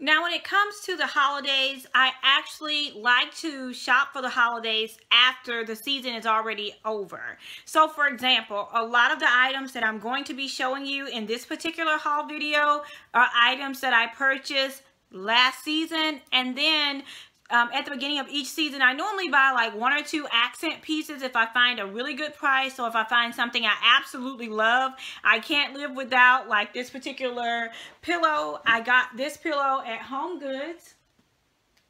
Now, when it comes to the holidays, I actually like to shop for the holidays after the season is already over. So, for example, a lot of the items that I'm going to be showing you in this particular haul video are items that I purchased last season, and then at the beginning of each season, I normally buy like 1 or 2 accent pieces if I find a really good price, or if I find something I absolutely love. I can't live without, like this particular pillow. I got this pillow at Home Goods.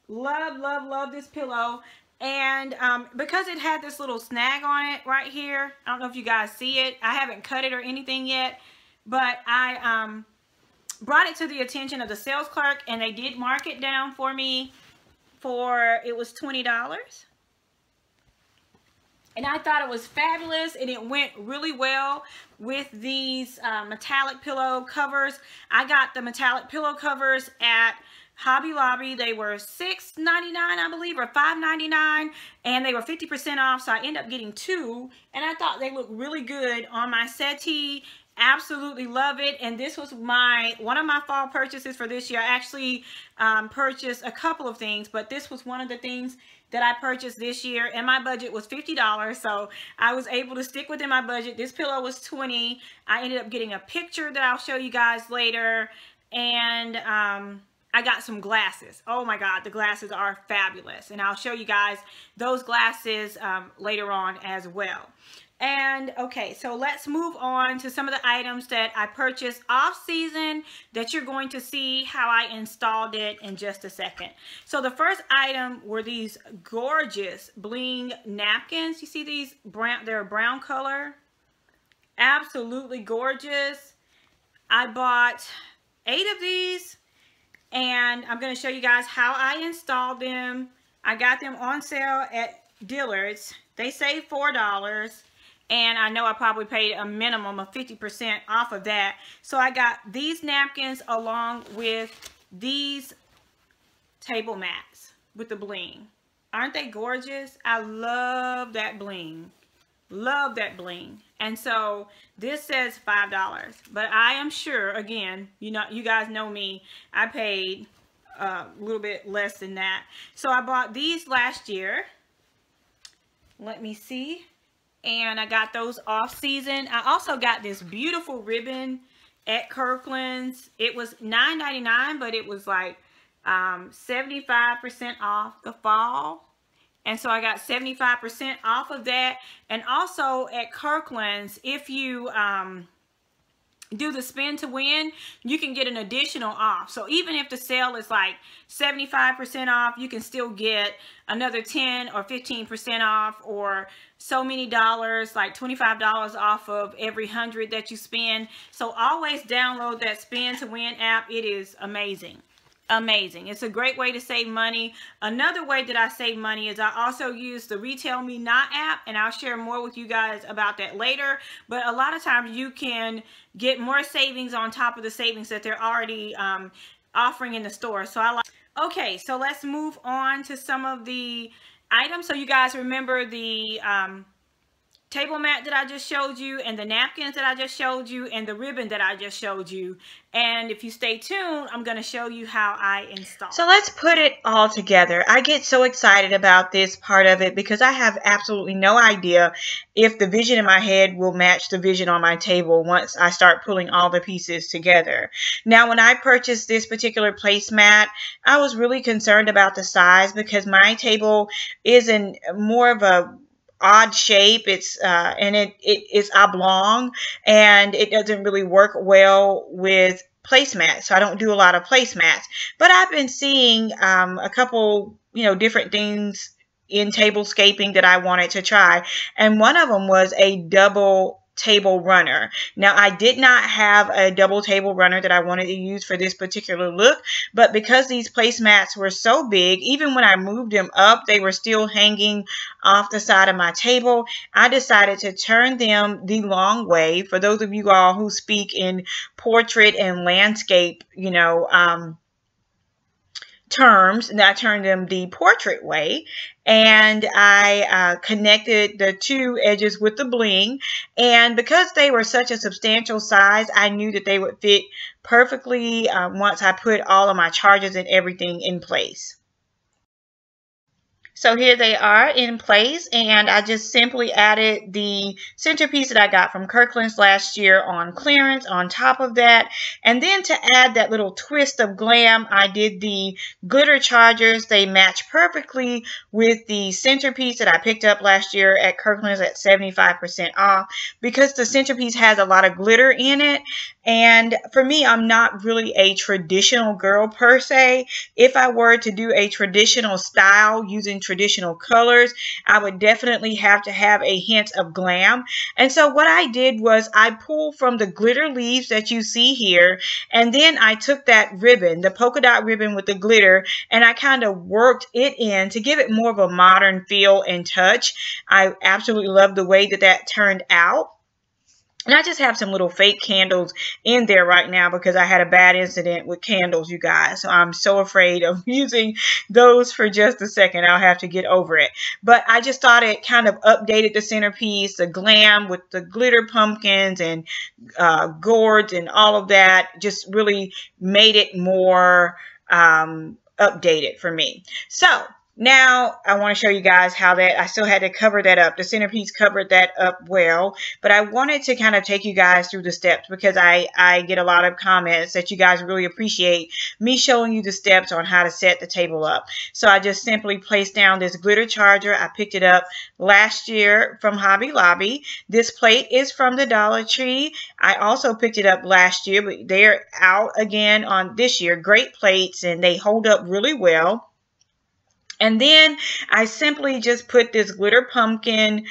Love, love, love this pillow. And because it had this little snag on it right here, I don't know if you guys see it. I haven't cut it or anything yet, but I brought it to the attention of the sales clerk, and they did mark it down for me. It was $20, and I thought it was fabulous, and it went really well with these metallic pillow covers. I got the metallic pillow covers at Hobby Lobby. They were $6.99, I believe, or $5.99, and they were 50% off, so I ended up getting 2, and I thought they looked really good on my settee. Absolutely love it. And this was one of my fall purchases for this year. I actually purchased a couple of things, but this was one of the things that I purchased this year, and my budget was $50, so I was able to stick within my budget. This pillow was $20. I ended up getting a picture that I'll show you guys later, and I got some glasses. Oh my God, the glasses are fabulous, and I'll show you guys those glasses later on as well. And okay, so let's move on to some of the items that I purchased off season that you're going to see how I installed it in just a second. So the first item were these gorgeous bling napkins. You see these brown, they're a brown color. Absolutely gorgeous. I bought 8 of these, and I'm going to show you guys how I installed them. I got them on sale at Dillard's. They saved $4. And I know I probably paid a minimum of 50% off of that. So I got these napkins along with these table mats with the bling. Aren't they gorgeous? I love that bling. Love that bling. And so this says $5. But I am sure, again, you guys know me, I paid a little bit less than that. So I bought these last year. Let me see. And I got those off season. I also got this beautiful ribbon at Kirkland's. It was $9.99, but it was like 75% off the fall. And so I got 75% off of that. And also at Kirkland's, if you do the spin to win, you can get an additional off. So even if the sale is like 75% off, you can still get another 10 or 15% off, or so many dollars, like $25 off of every 100 that you spend. So always download that spin to win app. It is amazing. Amazing. It's a great way to save money. Another way that I save money is I also use the Retail Me Not app, and I'll share more with you guys about that later. But a lot of times you can get more savings on top of the savings that they're already offering in the store. So I like. Okay, so let's move on to some of the items. So you guys remember the table mat that I just showed you, and the napkins that I just showed you, and the ribbon that I just showed you. And if you stay tuned, I'm going to show you how I install. So let's put it all together. I get so excited about this part of it because I have absolutely no idea if the vision in my head will match the vision on my table once I start pulling all the pieces together. Now, when I purchased this particular placemat, I was really concerned about the size because my table is in more of a odd shape. It's and it is oblong, and it doesn't really work well with placemats. So I don't do a lot of placemats. But I've been seeing a couple, different things in tablescaping that I wanted to try, and one of them was a double table runner. Now, I did not have a double table runner that I wanted to use for this particular look, but because these placemats were so big, even when I moved them up, they were still hanging off the side of my table. I decided to turn them the long way. For those of you all who speak in portrait and landscape, terms, and I turned them the portrait way, and I connected the two edges with the bling, and because they were such a substantial size, I knew that they would fit perfectly once I put all of my charges and everything in place. So here they are in place, and I just simply added the centerpiece that I got from Kirkland's last year on clearance on top of that. And then to add that little twist of glam, I did the glitter chargers. They match perfectly with the centerpiece that I picked up last year at Kirkland's at 75% off, because the centerpiece has a lot of glitter in it. And for me, I'm not really a traditional girl per se. If I were to do a traditional style using traditional colors, I would definitely have to have a hint of glam. And so what I did was I pulled from the glitter leaves that you see here, and then I took that ribbon, the polka dot ribbon with the glitter, and I kind of worked it in to give it more of a modern feel and touch. I absolutely love the way that that turned out. And I just have some little fake candles in there right now because I had a bad incident with candles, you guys. So I'm so afraid of using those for just a second. I'll have to get over it. But I just thought it kind of updated the centerpiece, the glam with the glitter pumpkins and gourds and all of that. Just really made it more updated for me. So now I want to show you guys how that I still had to cover that up. The centerpiece covered that up well, but I wanted to kind of take you guys through the steps because I get a lot of comments that you guys really appreciate me showing you the steps on how to set the table up. So I just simply placed down this glitter charger. I picked it up last year from Hobby Lobby. This plate is from the Dollar Tree. I also picked it up last year, but they're out again on this year. Great plates, and they hold up really well. And then I simply just put this glitter pumpkin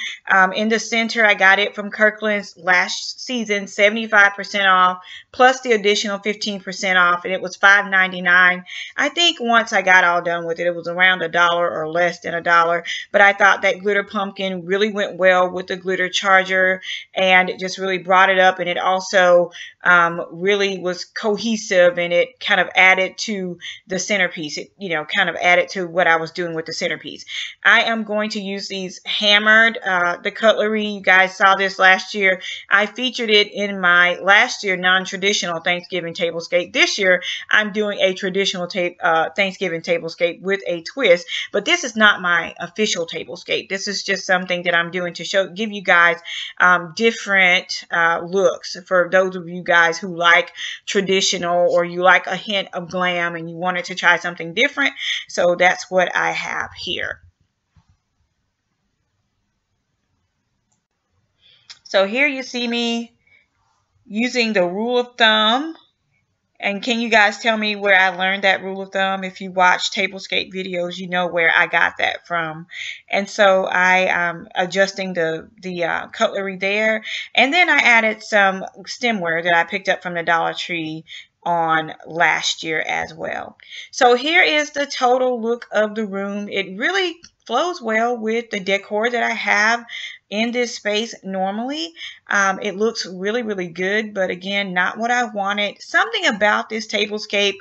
in the center. I got it from Kirkland's last season, 75% off, plus the additional 15% off, and it was $5.99. I think once I got all done with it, it was around $1 or less than $1. But I thought that glitter pumpkin really went well with the glitter charger, and it just really brought it up, and it also really was cohesive, and it kind of added to the centerpiece. It, you know, kind of added to what I was doing with the centerpiece. I am going to use these hammered, the cutlery. You guys saw this last year. I featured it in my last year non-traditional Thanksgiving tablescape. This year I'm doing a traditional Thanksgiving tablescape with a twist, but this is not my official tablescape. This is just something that I'm doing to give you guys different looks for those of you guys who like traditional or you like a hint of glam and you wanted to try something different. So that's what I have here. So here you see me using the rule of thumb. And can you guys tell me where I learned that rule of thumb? If you watch tablescape videos, you know where I got that from. And so I am adjusting the cutlery there. And then I added some stemware that I picked up from the Dollar Tree on last year as well. So here is the total look of the room. It really flows well with the decor that I have in this space normally. It looks really, really good, but again, not what I wanted. Something about this tablescape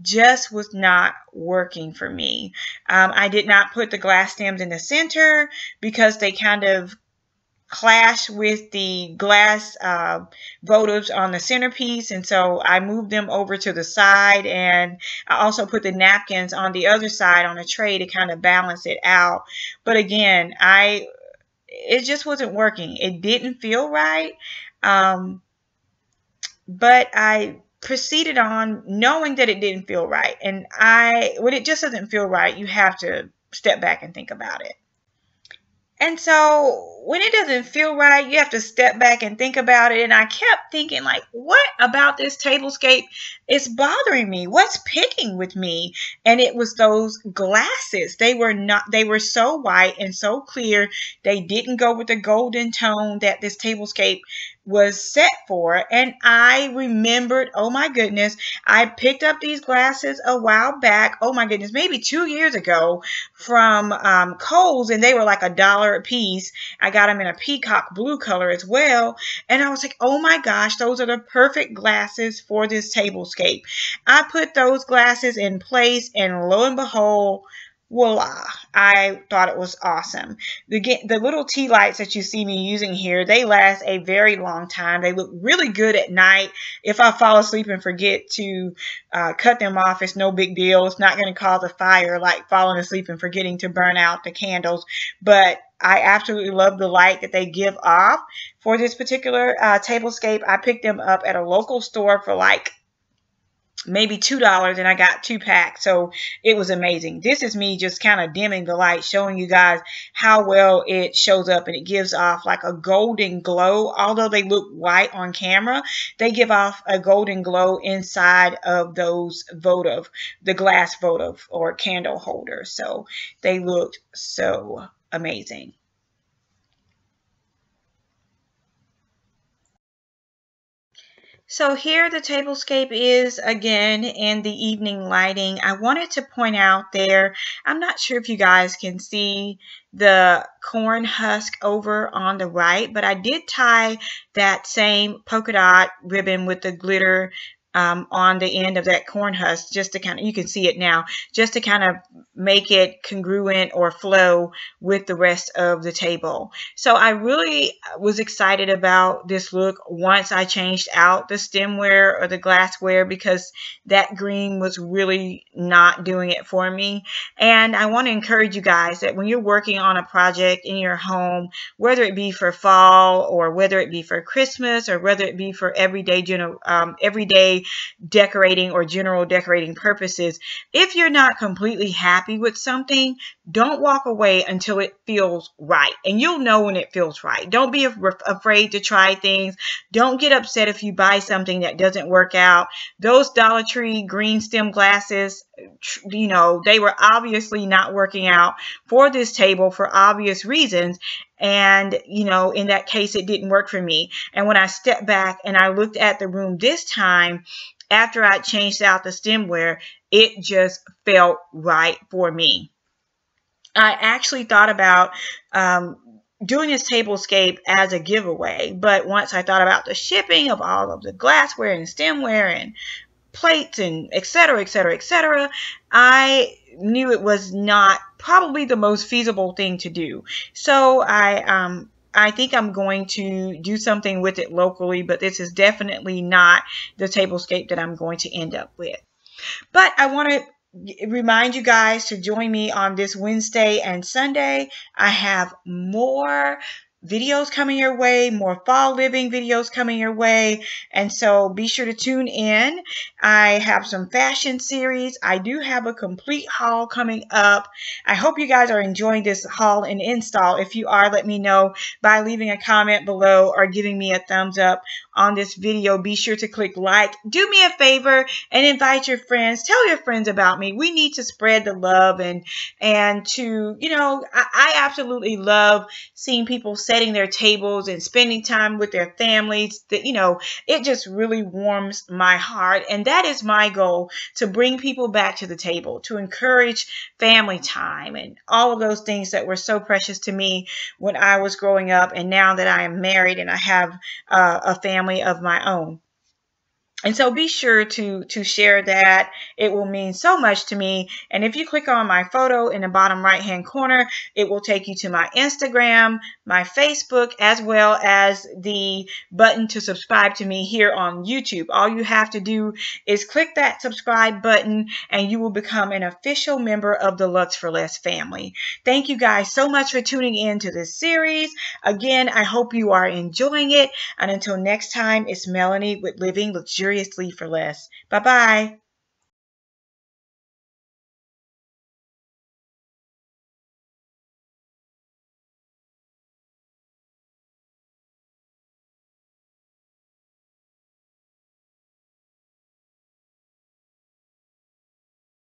just was not working for me. I did not put the glass stems in the center because they kind of clash with the glass votives on the centerpiece, and so I moved them over to the side, and I also put the napkins on the other side on a tray to kind of balance it out. But again, it just wasn't working. It didn't feel right, but I proceeded on knowing that it didn't feel right. And when it just doesn't feel right, you have to step back and think about it. And so when it doesn't feel right, you have to step back and think about it. And I kept thinking, like, what about this tablescape is bothering me? What's picking with me? And it was those glasses. They were so white and so clear. They didn't go with the golden tone that this tablescape was set for. And I remembered, oh my goodness, I picked up these glasses a while back, oh my goodness, maybe 2 years ago from Kohl's, and they were like $1 a piece. I got them in a peacock blue color as well, and I was like, oh my gosh, those are the perfect glasses for this tablescape. I put those glasses in place, and lo and behold, voila, I thought it was awesome. The little tea lights that you see me using here, they last a very long time. They look really good at night. If I fall asleep and forget to cut them off, it's no big deal. It's not going to cause a fire like falling asleep and forgetting to burn out the candles. But I absolutely love the light that they give off. For this particular tablescape, I picked them up at a local store for like maybe $2, and I got 2 packs, so it was amazing. This is me just kind of dimming the light, showing you guys how well it shows up, and it gives off like a golden glow. Although they look white on camera, they give off a golden glow inside of those votive, the glass votive or candle holders. So they looked so amazing. So here the tablescape is again in the evening lighting. I wanted to point out there, I'm not sure if you guys can see the corn husk over on the right, but I did tie that same polka dot ribbon with the glitter on the end of that corn husk, just to kind of, you can see it now, just to kind of make it congruent or flow with the rest of the table. So I really was excited about this look once I changed out the stemware or the glassware, because that green was really not doing it for me. And I want to encourage you guys that when you're working on a project in your home, whether it be for fall or whether it be for Christmas or whether it be for everyday decorating or general decorating purposes, if you're not completely happy with something, don't walk away until it feels right. And you'll know when it feels right. Don't be afraid to try things. Don't get upset if you buy something that doesn't work out. Those Dollar Tree green stem glasses, you know, they were obviously not working out for this table for obvious reasons. And, you know, in that case, it didn't work for me. And when I stepped back and I looked at the room this time, after I changed out the stemware, it just felt right for me. I actually thought about doing this tablescape as a giveaway, but once I thought about the shipping of all of the glassware and stemware and plates and etc., etc., etc., I knew it was not probably the most feasible thing to do. So I think I'm going to do something with it locally, but this is definitely not the tablescape that I'm going to end up with. But I want to remind you guys to join me on this Wednesday and Sunday. I have more videos coming your way, more fall living videos coming your way, and so be sure to tune in. I have some fashion series. I do have a complete haul coming up. I hope you guys are enjoying this haul and install. If you are, let me know by leaving a comment below or giving me a thumbs up on this video. Be sure to click like. Do me a favor and invite your friends. Tell your friends about me. We need to spread the love and to, you know, I absolutely love seeing people setting their tables and spending time with their families. That, you know, it just really warms my heart, and that is my goal, to bring people back to the table, to encourage family time and all of those things that were so precious to me when I was growing up, and now that I am married and I have a family of my own. And so be sure to share that. It will mean so much to me. And if you click on my photo in the bottom right hand corner, it will take you to my Instagram, my Facebook, as well as the button to subscribe to me here on YouTube. All you have to do is click that subscribe button and you will become an official member of the Lux for Less family. Thank you guys so much for tuning in to this series. Again, I hope you are enjoying it. And until next time, it's Melanie with Living Luxuriously for Less. Bye-bye.